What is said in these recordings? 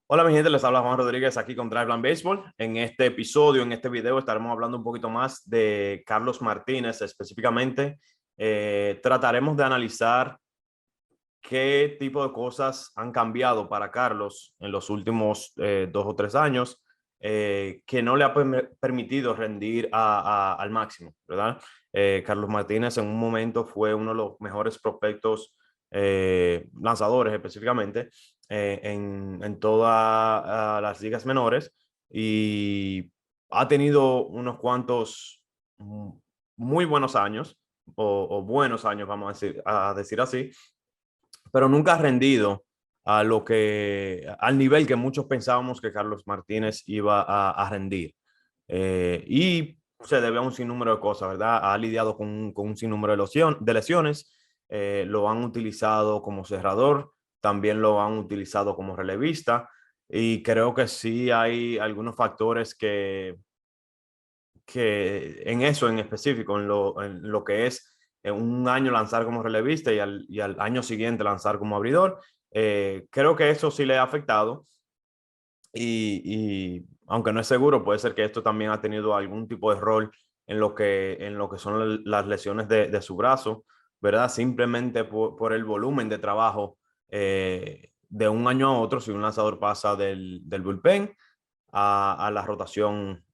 Hola mi gente, les habla Juan Rodríguez aquí con Driveline Baseball. En este episodio, en este video, estaremos hablando un poquito más de Carlos Martínez específicamente. Trataremos de analizar qué tipo de cosas han cambiado para Carlos en los últimos 2 o 3 años que no le ha permitido rendir al máximo, ¿verdad? Carlos Martínez en un momento fue uno de los mejores prospectos lanzadores específicamente en todas las ligas menores y ha tenido unos cuantos muy buenos años o buenos años, vamos a decir así, pero nunca ha rendido al nivel que muchos pensábamos que Carlos Martínez iba a rendir. Y se debe a un sinnúmero de cosas, ¿verdad? Ha lidiado con un sinnúmero de lesiones, lo han utilizado como cerrador, también lo han utilizado como relevista, y creo que sí hay algunos factores que en eso en específico, en lo que es un año lanzar como relevista y al año siguiente lanzar como abridor, creo que eso sí le ha afectado y aunque no es seguro, puede ser que esto también ha tenido algún tipo de rol en lo que son las lesiones de su brazo, ¿verdad? Simplemente por el volumen de trabajo de un año a otro, si un lanzador pasa del bullpen a la rotación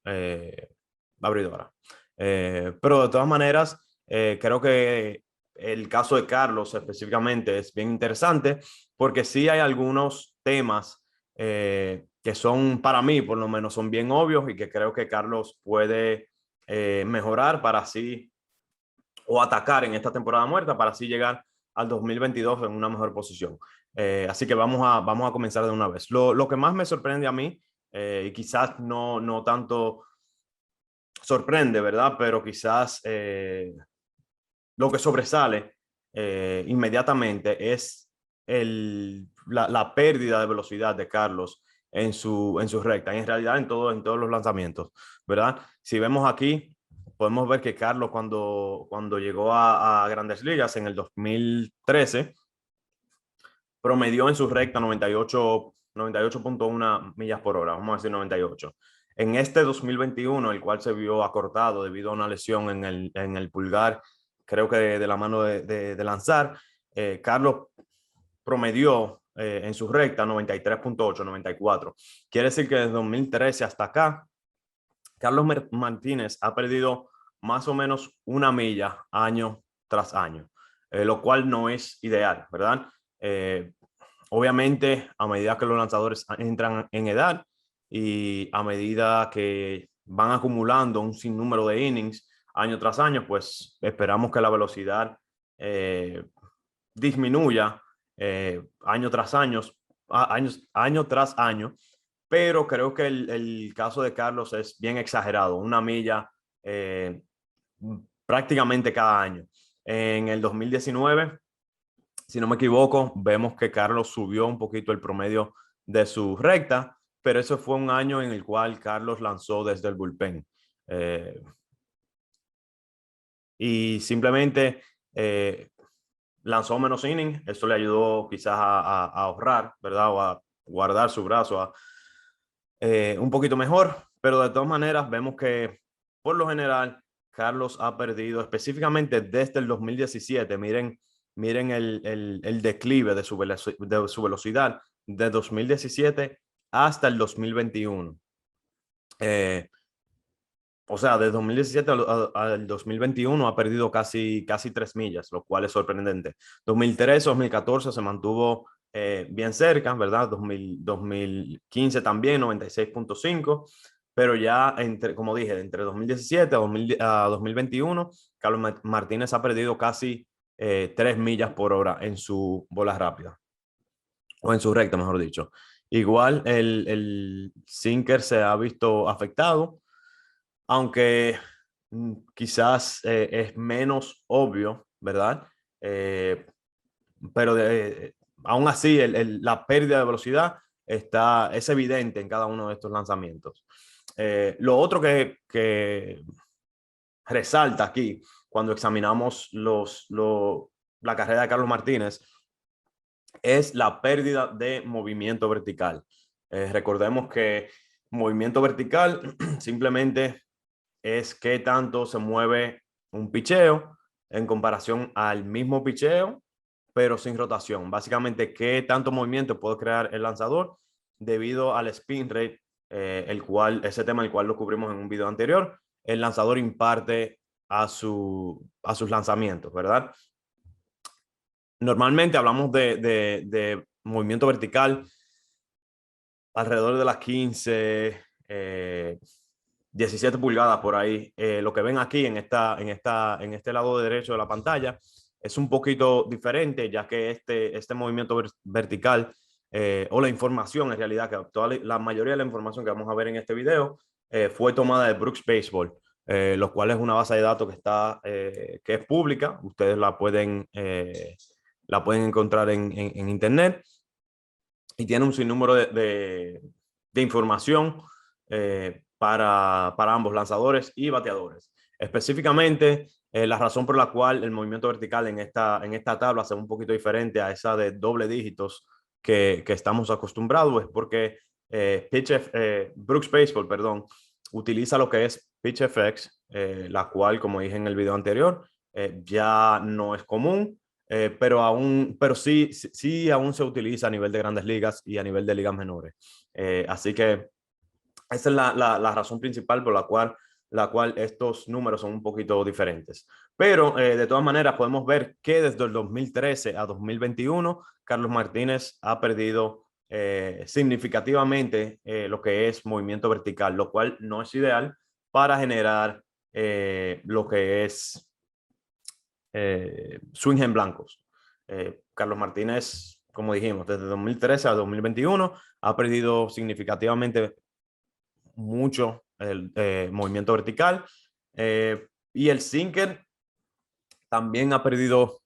abridora. Pero de todas maneras, creo que el caso de Carlos específicamente es bien interesante porque sí hay algunos temas que son, para mí, por lo menos, son bien obvios y que creo que Carlos puede mejorar para así, o atacar en esta temporada muerta para así llegar al 2022 en una mejor posición. Así que vamos a comenzar de una vez. Lo que más me sorprende a mí, y quizás no tanto sorprende, ¿verdad? Pero quizás lo que sobresale inmediatamente es la pérdida de velocidad de Carlos en su recta, y en realidad en todos los lanzamientos, ¿verdad? Si vemos aquí, podemos ver que Carlos cuando llegó a Grandes Ligas en el 2013, promedió en su recta 98.1 millas por hora, vamos a decir 98. En este 2021, el cual se vio acortado debido a una lesión en el pulgar, creo que de la mano de lanzar, Carlos promedió en su recta 93.8, 94. Quiere decir que desde 2013 hasta acá, Carlos Martínez ha perdido más o menos una milla año tras año, lo cual no es ideal, ¿verdad? Eh, Obviamente, a medida que los lanzadores entran en edad y a medida que van acumulando un sinnúmero de innings año tras año, pues esperamos que la velocidad eh, disminuya año tras año tras año, pero creo que el caso de Carlos es bien exagerado, una milla eh, prácticamente cada año. En el 2019, si no me equivoco, vemos que Carlos subió un poquito el promedio de su recta, pero eso fue un año en el cual Carlos lanzó desde el bullpen. Eh, y simplemente lanzó menos innings, eso le ayudó quizás a ahorrar, ¿verdad? O a guardar su brazo un poquito mejor, pero de todas maneras vemos que por lo general Carlos ha perdido específicamente desde el 2017. Miren el declive de su velocidad de 2017 hasta el 2021. Eh, o sea, de 2017 al 2021 ha perdido casi 3 millas, lo cual es sorprendente. 2013, 2014 se mantuvo bien cerca, ¿verdad? 2015 también, 96.5, pero ya, como dije, entre 2017 a 2021, Carlos Martínez ha perdido casi 3 millas por hora en su bola rápida, o en su recta, mejor dicho. Igual el sinker se ha visto afectado, aunque quizás es menos obvio, ¿verdad? Eh, pero aún así la pérdida de velocidad es evidente en cada uno de estos lanzamientos. Lo otro que resalta aquí cuando examinamos la carrera de Carlos Martínez es la pérdida de movimiento vertical. Recordemos que movimiento vertical simplemente es qué tanto se mueve un picheo en comparación al mismo picheo, pero sin rotación. Básicamente, qué tanto movimiento puede crear el lanzador debido al spin rate, ese tema el cual lo cubrimos en un video anterior, el lanzador imparte a sus lanzamientos, ¿verdad? Normalmente hablamos de movimiento vertical alrededor de las 15, 17 pulgadas por ahí. Lo que ven aquí en este lado derecho de la pantalla es un poquito diferente, ya que este movimiento vertical o la información en realidad, que la mayoría de la información que vamos a ver en este video fue tomada de Brooks Baseball, lo cual es una base de datos que es pública. Ustedes la pueden encontrar en internet y tiene un sinnúmero de información para ambos lanzadores y bateadores. Específicamente, la razón por la cual el movimiento vertical en esta tabla se ve un poquito diferente a esa de doble dígitos que estamos acostumbrados es porque Brooks Baseball, perdón, utiliza lo que es PitchFX, la cual, como dije en el video anterior, ya no es común, pero sí aún se utiliza a nivel de grandes ligas y a nivel de ligas menores. Así que esa es la razón principal por la cual estos números son un poquito diferentes. Pero de todas maneras podemos ver que desde el 2013 a 2021, Carlos Martínez ha perdido significativamente lo que es movimiento vertical, lo cual no es ideal para generar lo que es swing en blancos. Carlos Martínez, como dijimos, desde 2013 a 2021 ha perdido significativamente mucho el movimiento vertical, y el sinker también ha perdido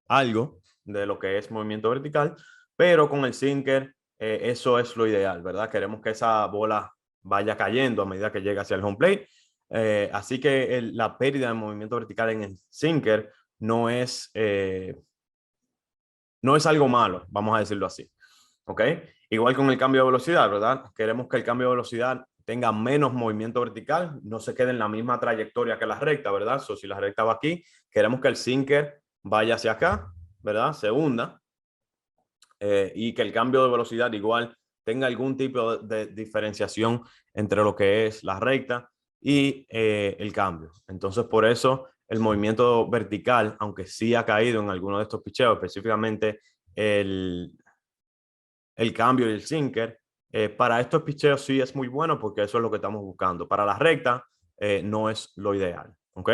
algo de lo que es movimiento vertical, pero con el sinker eso es lo ideal, ¿verdad? Queremos que esa bola vaya cayendo a medida que llega hacia el home plate. Así que la pérdida de movimiento vertical en el sinker no es algo malo, vamos a decirlo así. ¿Ok? Igual con el cambio de velocidad, ¿verdad? Queremos que el cambio de velocidad tenga menos movimiento vertical, no se quede en la misma trayectoria que la recta, ¿verdad? Si la recta va aquí, queremos que el sinker vaya hacia acá, ¿verdad? Se hunda, y que el cambio de velocidad igual tenga algún tipo de diferenciación entre lo que es la recta y el cambio. Entonces, por eso el movimiento vertical, aunque sí ha caído en algunos de estos picheos, específicamente el cambio y el sinker, para estos picheos sí es muy bueno porque eso es lo que estamos buscando. Para la recta no es lo ideal. ¿Ok?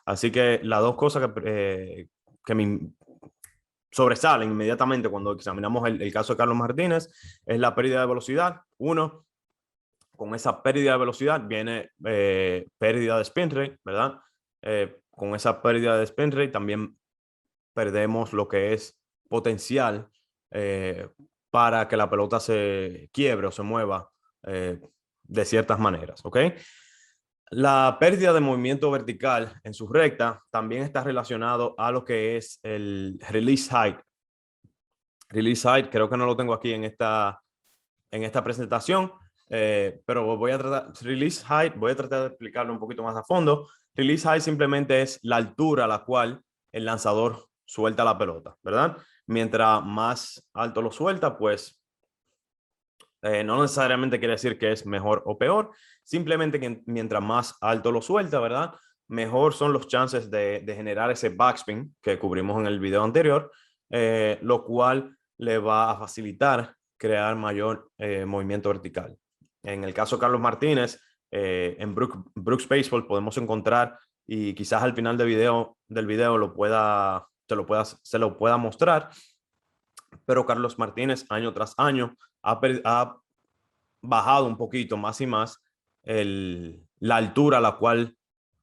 Así que las dos cosas que me sobresalen inmediatamente cuando examinamos el caso de Carlos Martínez es la pérdida de velocidad. Uno, con esa pérdida de velocidad viene pérdida de spin rate, ¿verdad? Con esa pérdida de spin rate también perdemos lo que es potencial para que la pelota se quiebre o se mueva de ciertas maneras, ¿ok? La pérdida de movimiento vertical en su recta también está relacionado a lo que es el release height. Release height, creo que no lo tengo aquí en esta presentación, pero release height, voy a tratar de explicarlo un poquito más a fondo. Release height simplemente es la altura a la cual el lanzador suelta la pelota, ¿verdad? Mientras más alto lo suelta, pues no necesariamente quiere decir que es mejor o peor, simplemente que mientras más alto lo suelta, ¿verdad? Mejor son los chances de generar ese backspin que cubrimos en el video anterior, lo cual le va a facilitar crear mayor movimiento vertical. En el caso de Carlos Martínez, en Brooks Baseball podemos encontrar, y quizás al final del video se lo pueda mostrar, pero Carlos Martínez año tras año ha bajado un poquito más y más la altura a la cual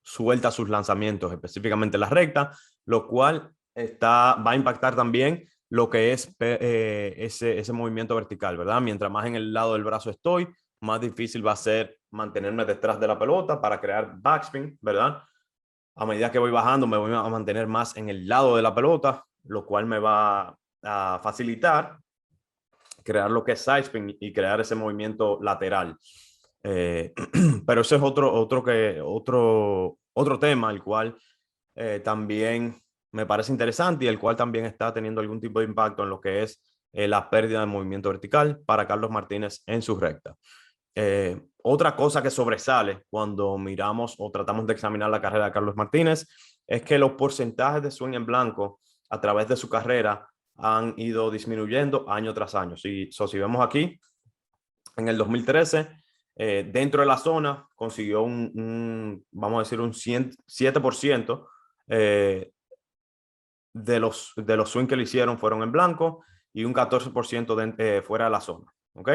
suelta sus lanzamientos, específicamente la recta, lo cual va a impactar también lo que es ese movimiento vertical, ¿verdad? Mientras más en el lado del brazo estoy, más difícil va a ser mantenerme detrás de la pelota para crear backspin, ¿verdad? A medida que voy bajando, me voy a mantener más en el lado de la pelota, lo cual me va a facilitar crear lo que es side spin y crear ese movimiento lateral. Pero ese es otro tema, el cual también me parece interesante y el cual también está teniendo algún tipo de impacto en lo que es la pérdida de movimiento vertical para Carlos Martínez en su recta. Otra cosa que sobresale cuando miramos o tratamos de examinar la carrera de Carlos Martínez es que los porcentajes de swing en blanco a través de su carrera han ido disminuyendo año tras año. Si vemos aquí, en el 2013, dentro de la zona, consiguió vamos a decir, un 7% de los swing que le hicieron fueron en blanco y un 14% fuera de la zona. ¿Ok?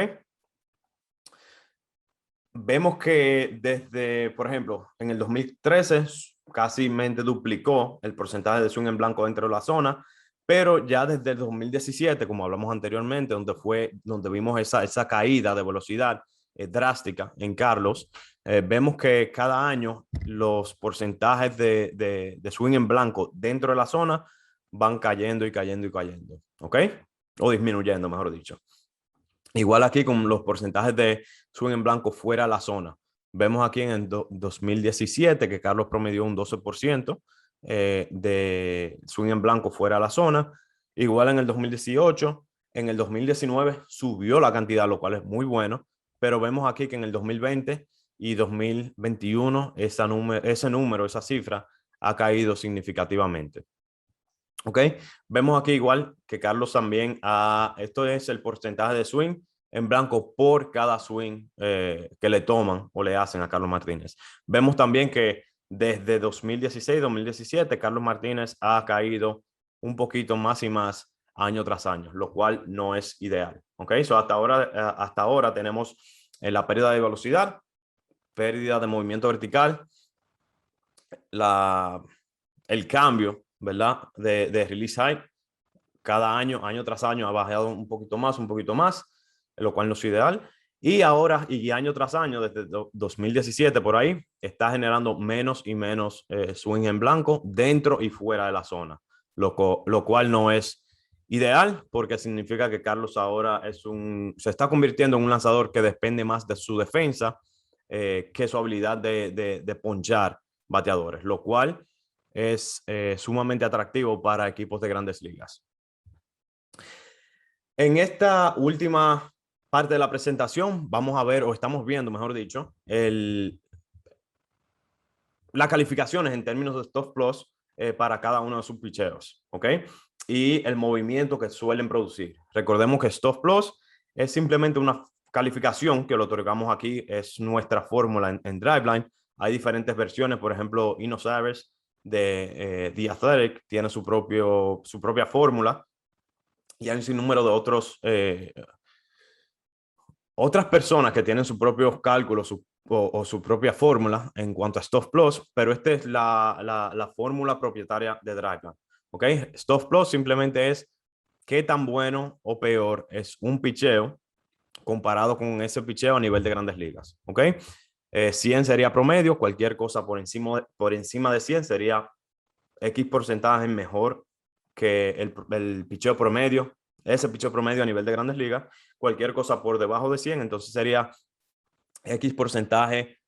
Vemos que desde, por ejemplo, en el 2013 casi duplicó el porcentaje de swing en blanco dentro de la zona, pero ya desde el 2017, como hablamos anteriormente, donde vimos esa caída de velocidad drástica en Carlos, vemos que cada año los porcentajes de swing en blanco dentro de la zona van cayendo y cayendo y cayendo, ¿ok? O disminuyendo, mejor dicho. Igual aquí con los porcentajes de swing en blanco fuera de la zona. Vemos aquí en el 2017 que Carlos promedió un 12% de swing en blanco fuera de la zona. Igual en el 2018, en el 2019 subió la cantidad, lo cual es muy bueno, pero vemos aquí que en el 2020 y 2021 esa cifra ha caído significativamente. ¿Ok? Vemos aquí igual que Carlos también, esto es el porcentaje de swing en blanco por cada swing que le toman o le hacen a Carlos Martínez. Vemos también que desde 2016-2017 Carlos Martínez ha caído un poquito más y más año tras año, lo cual no es ideal. ¿Ok? Hasta ahora tenemos la pérdida de velocidad, pérdida de movimiento vertical, el cambio, ¿verdad? De release height. Cada año tras año ha bajado un poquito más, lo cual no es ideal. Y ahora, y año tras año, desde 2017 por ahí, está generando menos y menos swing en blanco dentro y fuera de la zona, lo cual no es ideal porque significa que Carlos ahora se está convirtiendo en un lanzador que depende más de su defensa que su habilidad de ponchar bateadores, lo cual es sumamente atractivo para equipos de grandes ligas. En esta última parte de la presentación vamos a ver, o estamos viendo, mejor dicho, las calificaciones en términos de stop plus para cada uno de sus picheos, ¿ok? Y el movimiento que suelen producir. Recordemos que stop plus es simplemente una calificación que lo otorgamos aquí, es nuestra fórmula en Driveline. Hay diferentes versiones, por ejemplo, Eno Sarris de The Athletic tiene su propia fórmula y hay un sinnúmero de otras personas que tienen sus propios cálculos o su propia fórmula en cuanto a Stop Plus, pero esta es la fórmula propietaria de Driveline. ¿Ok? Stop Plus simplemente es qué tan bueno o peor es un picheo comparado con ese picheo a nivel de grandes ligas. ¿Ok? 100 sería promedio, cualquier cosa por encima de 100 sería X porcentaje mejor que el picheo promedio, ese picheo promedio a nivel de grandes ligas. Cualquier cosa por debajo de 100, entonces sería X porcentaje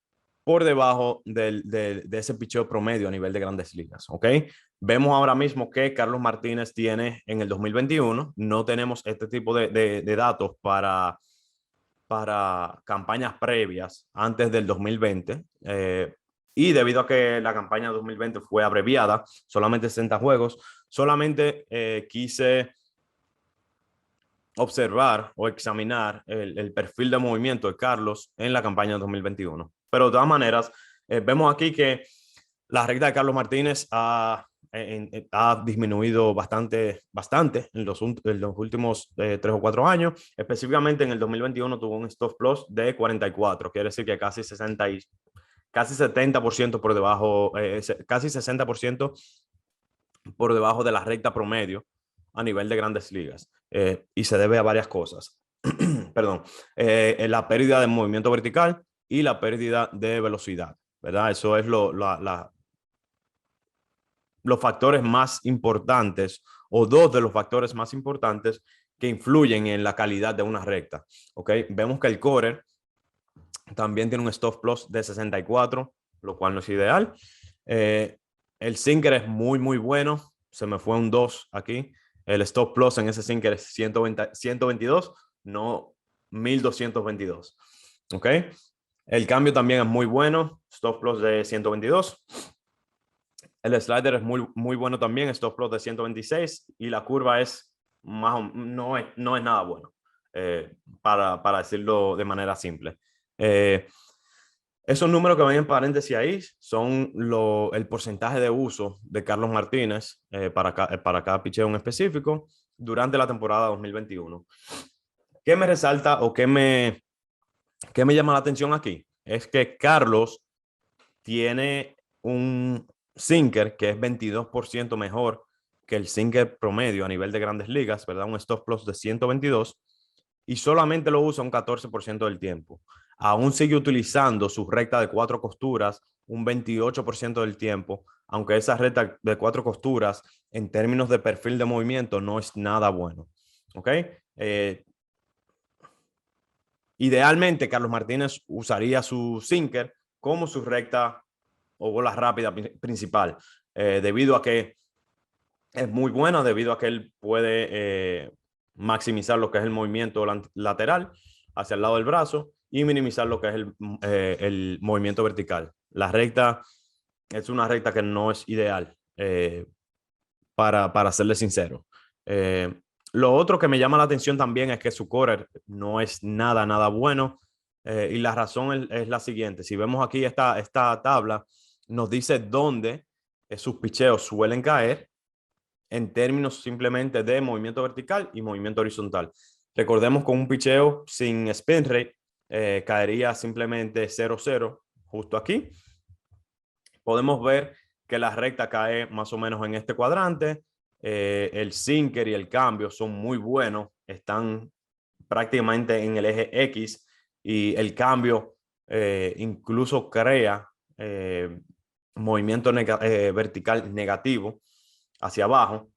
por debajo de ese picheo promedio a nivel de grandes ligas. ¿Ok? Vemos ahora mismo que Carlos Martínez tiene en el 2021, no tenemos este tipo de datos para campañas previas antes del 2020. Y debido a que la campaña 2020 fue abreviada, solamente 60 juegos, solamente quise observar o examinar el perfil de movimiento de Carlos en la campaña 2021. Pero de todas maneras, vemos aquí que la recta de Carlos Martínez ha disminuido bastante en los últimos 3 o 4 años. Específicamente en el 2021 tuvo un stop plus de 44, quiere decir que casi 70% por debajo, casi 60% por debajo de la recta promedio a nivel de grandes ligas. Y se debe a varias cosas. Perdón, la pérdida de movimiento vertical y la pérdida de velocidad, ¿verdad? Eso es los factores más importantes o dos de los factores más importantes que influyen en la calidad de una recta. ¿Ok? Vemos que el core también tiene un stop loss de 64, lo cual no es ideal. El sinker es muy, muy bueno. Se me fue un 2 aquí. El stop loss en ese sinker es 122, no 1222. ¿Ok? El cambio también es muy bueno. Stop loss de 122. El slider es muy, muy bueno también. Stop loss de 126. Y la curva es no es nada bueno. Para decirlo de manera simple. Esos números que ven en paréntesis ahí son el porcentaje de uso de Carlos Martínez para cada picheo en específico durante la temporada 2021. ¿Qué me resalta o qué me llama la atención aquí? Es que Carlos tiene un sinker que es 22% mejor que el sinker promedio a nivel de grandes ligas, ¿verdad? Un stop loss de 122 y solamente lo usa un 14% del tiempo. Aún sigue utilizando su recta de 4 costuras un 28% del tiempo, aunque esa recta de 4 costuras en términos de perfil de movimiento no es nada bueno. ¿Ok? Idealmente, Carlos Martínez usaría su sinker como su recta o bola rápida principal, debido a que es muy buena, debido a que él puede maximizar lo que es el movimiento lateral hacia el lado del brazo y minimizar lo que es el movimiento vertical. La recta es una recta que no es ideal, para serle sincero. Lo otro que me llama la atención también es que su core no es nada bueno. Y la razón es la siguiente. Si vemos aquí esta tabla, nos dice dónde sus picheos suelen caer en términos simplemente de movimiento vertical y movimiento horizontal. Recordemos que un picheo sin spin rate caería simplemente 0-0 justo aquí. Podemos ver que la recta cae más o menos en este cuadrante. El sinker y el cambio son muy buenos, están prácticamente en el eje X y el cambio incluso crea movimiento vertical negativo hacia abajo,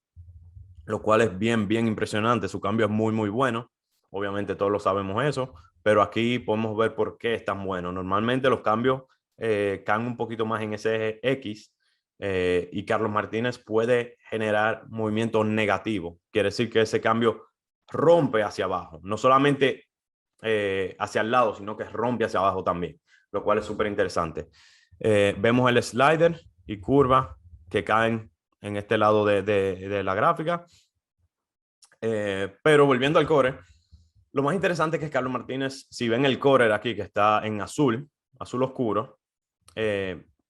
lo cual es bien impresionante. Su cambio es muy bueno. Obviamente todos lo sabemos eso, pero aquí podemos ver por qué es tan bueno. Normalmente los cambios caen un poquito más en ese eje X y Carlos Martínez puede generar movimiento negativo. Quiere decir que ese cambio rompe hacia abajo, no solamente hacia el lado, sino que rompe hacia abajo también, lo cual es súper interesante. Vemos el slider y curva que caen en este lado de la gráfica. Pero volviendo al core, lo más interesante es que Carlos Martínez, si ven el core aquí que está en azul oscuro,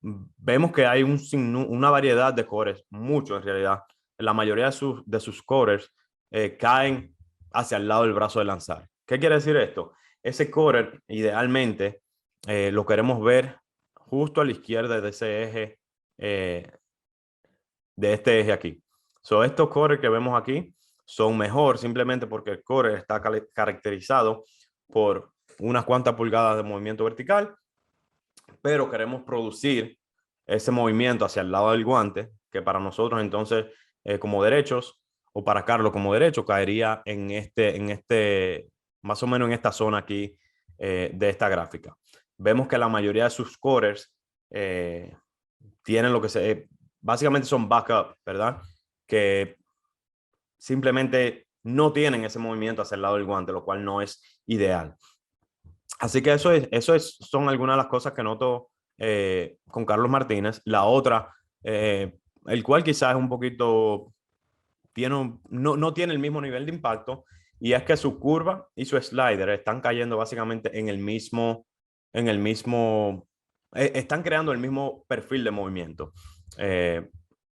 vemos que hay una variedad de cores, mucho en realidad. La mayoría de sus cores caen hacia el lado del brazo de lanzar. ¿Qué quiere decir esto? Ese core idealmente lo queremos ver justo a la izquierda de ese eje, de este eje aquí. Estos cores que vemos aquí son mejor simplemente porque el core está caracterizado por unas cuantas pulgadas de movimiento vertical, pero queremos producir ese movimiento hacia el lado del guante, que para nosotros entonces como derechos, o para Carlos como derecho, caería más o menos en esta zona aquí de esta gráfica. Vemos que la mayoría de sus cores tienen lo que básicamente son backup, ¿verdad? Que simplemente no tienen ese movimiento hacia el lado del guante, lo cual no es ideal. Así que son algunas de las cosas que noto con Carlos Martínez. La otra, el cual quizás es un poquito, no tiene el mismo nivel de impacto, y es que su curva y su slider están cayendo básicamente están creando el mismo perfil de movimiento.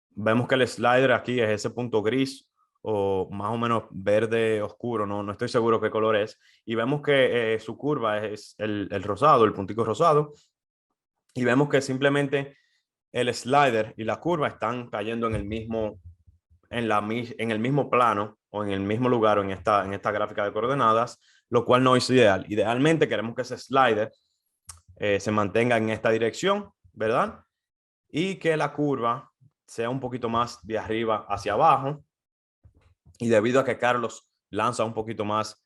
Vemos que el slider aquí es ese punto gris o más o menos verde oscuro, no estoy seguro qué color es, y vemos que su curva es el rosado, el puntico rosado, y vemos que simplemente el slider y la curva están cayendo en el mismo plano o en el mismo lugar o en esta gráfica de coordenadas, lo cual no es ideal. Idealmente queremos que ese slider se mantenga en esta dirección, ¿verdad? Y que la curva sea un poquito más de arriba hacia abajo. Y debido a que Carlos lanza un poquito más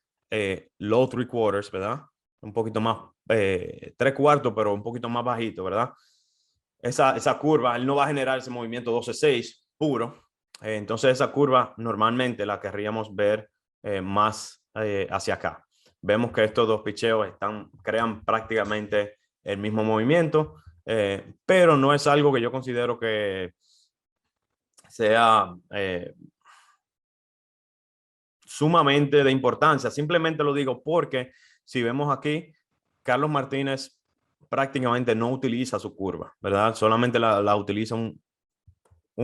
low three quarters, ¿verdad? Un poquito más tres cuartos, pero un poquito más bajito, ¿verdad? Esa curva, él no va a generar ese movimiento 12-6 puro. Entonces esa curva normalmente la querríamos ver más hacia acá. Vemos que estos dos picheos crean prácticamente el mismo movimiento, pero no es algo que yo considero que sea sumamente de importancia. Simplemente lo digo porque si vemos aquí, Carlos Martínez prácticamente no utiliza su curva, ¿verdad? Solamente la utiliza un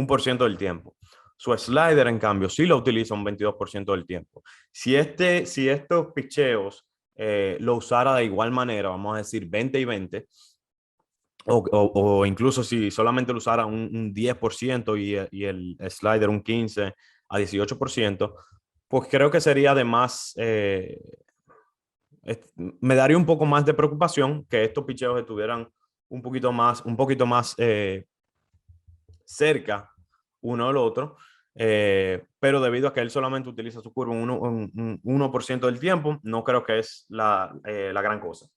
por ciento del tiempo. Su slider, en cambio, sí lo utiliza un 22% del tiempo. Si estos picheos lo usara de igual manera, vamos a decir 20 y 20, o incluso si solamente lo usara un 10% y el slider un 15 a 18%, pues creo que sería de más, me daría un poco más de preocupación que estos picheos estuvieran un poquito más cerca uno del otro, pero debido a que él solamente utiliza su curva un 1% del tiempo, no creo que es la gran cosa,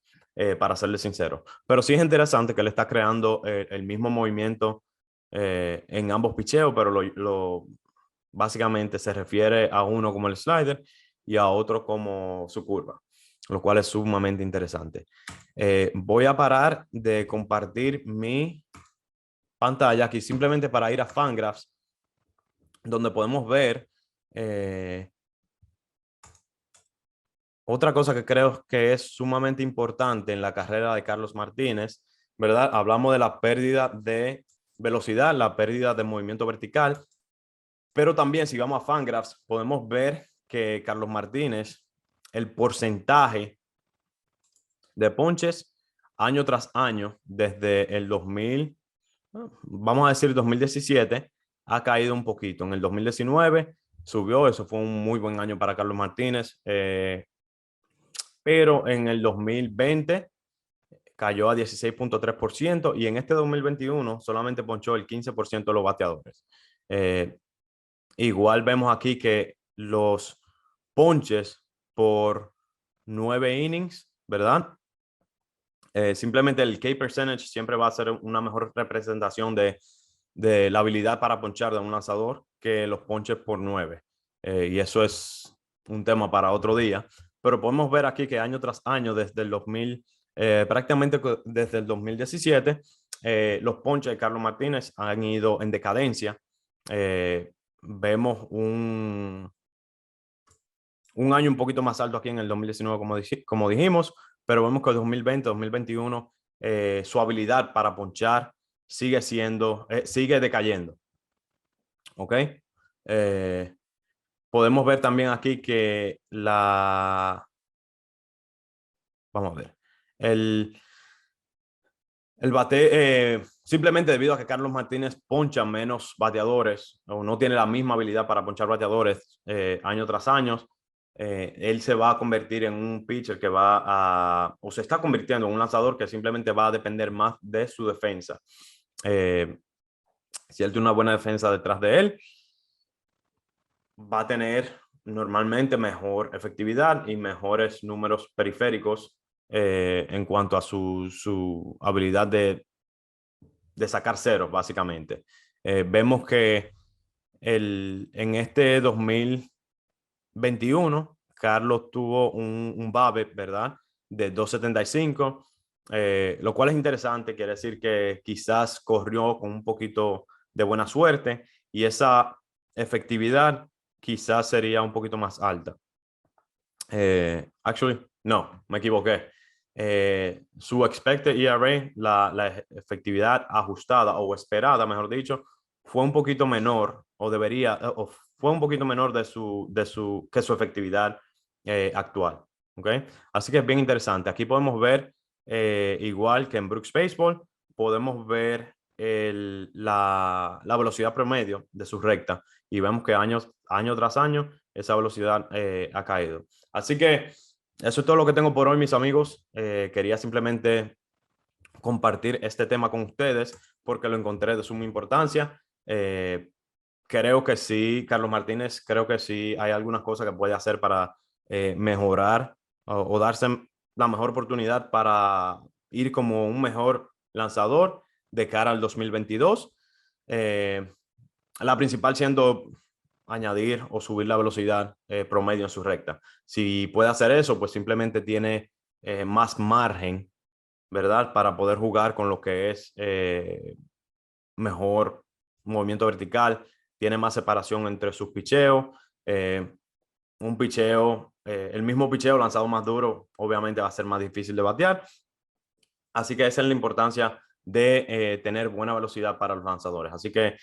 para serle sincero. Pero sí es interesante que él está creando el mismo movimiento en ambos picheos, pero básicamente se refiere a uno como el slider y a otro como su curva, lo cual es sumamente interesante. Voy a parar de compartir mi pantalla aquí simplemente para ir a Fangraphs, donde podemos ver otra cosa que creo que es sumamente importante en la carrera de Carlos Martínez, ¿verdad? Hablamos de la pérdida de velocidad, la pérdida de movimiento vertical, pero también si vamos a Fangraphs podemos ver que Carlos Martínez, el porcentaje de ponches año tras año desde el 2000, vamos a decir 2017, ha caído un poquito. En el 2019 subió, eso fue un muy buen año para Carlos Martínez, pero en el 2020 cayó a 16.3% y en este 2021 solamente ponchó el 15% de los bateadores. Igual vemos aquí que los ponches por 9 innings, ¿verdad? Simplemente el K percentage siempre va a ser una mejor representación de la habilidad para ponchar de un lanzador que los ponches por 9. Y eso es un tema para otro día. Pero podemos ver aquí que año tras año, desde el 2000, prácticamente desde el 2017, los ponches de Carlos Martínez han ido en decadencia. Vemos un año un poquito más alto aquí en el 2019, como dijimos, pero vemos que el 2020, 2021, su habilidad para ponchar sigue decayendo. ¿Ok? Podemos ver también aquí que vamos a ver, el bate, simplemente debido a que Carlos Martínez poncha menos bateadores o no tiene la misma habilidad para ponchar bateadores año tras año, él se va a convertir en un pitcher que o se está convirtiendo en un lanzador que simplemente va a depender más de su defensa. Si él tiene una buena defensa detrás de él, va a tener normalmente mejor efectividad y mejores números periféricos en cuanto a su habilidad de sacar ceros, básicamente. Vemos que en este 2021, Carlos tuvo un BABIP, ¿verdad? De 275, lo cual es interesante, quiere decir que quizás corrió con un poquito de buena suerte y esa efectividad quizás sería un poquito más alta. Actually, no, me equivoqué. Su expected ERA, la efectividad ajustada o esperada, mejor dicho, fue un poquito menor o fue un poquito menor que su efectividad actual. ¿Okay? Así que es bien interesante. Aquí podemos ver, igual que en Brooks Baseball, podemos ver la velocidad promedio de su recta y vemos que año tras año esa velocidad ha caído. Así que eso es todo lo que tengo por hoy, mis amigos. Quería simplemente compartir este tema con ustedes porque lo encontré de suma importancia. creo que sí, Carlos Martínez, creo que sí hay algunas cosas que puede hacer para mejorar o darse la mejor oportunidad para ir como un mejor lanzador de cara al 2022. Eh, la principal siendo añadir o subir la velocidad promedio en su recta. Si puede hacer eso, pues simplemente tiene más margen, ¿verdad? Para poder jugar con lo que es mejor movimiento vertical, tiene más separación entre sus picheos. Eh, un picheo, el mismo picheo lanzado más duro, obviamente va a ser más difícil de batear. Así que esa es la importancia de tener buena velocidad para los lanzadores. Así que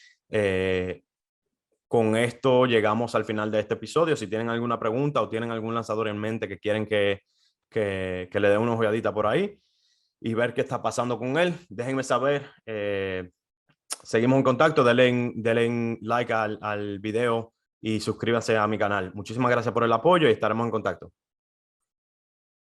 con esto llegamos al final de este episodio. Si tienen alguna pregunta o tienen algún lanzador en mente que quieren que le dé una ojeadita por ahí y ver qué está pasando con él, déjenme saber. Seguimos en contacto, denle like al video y suscríbanse a mi canal. Muchísimas gracias por el apoyo y estaremos en contacto.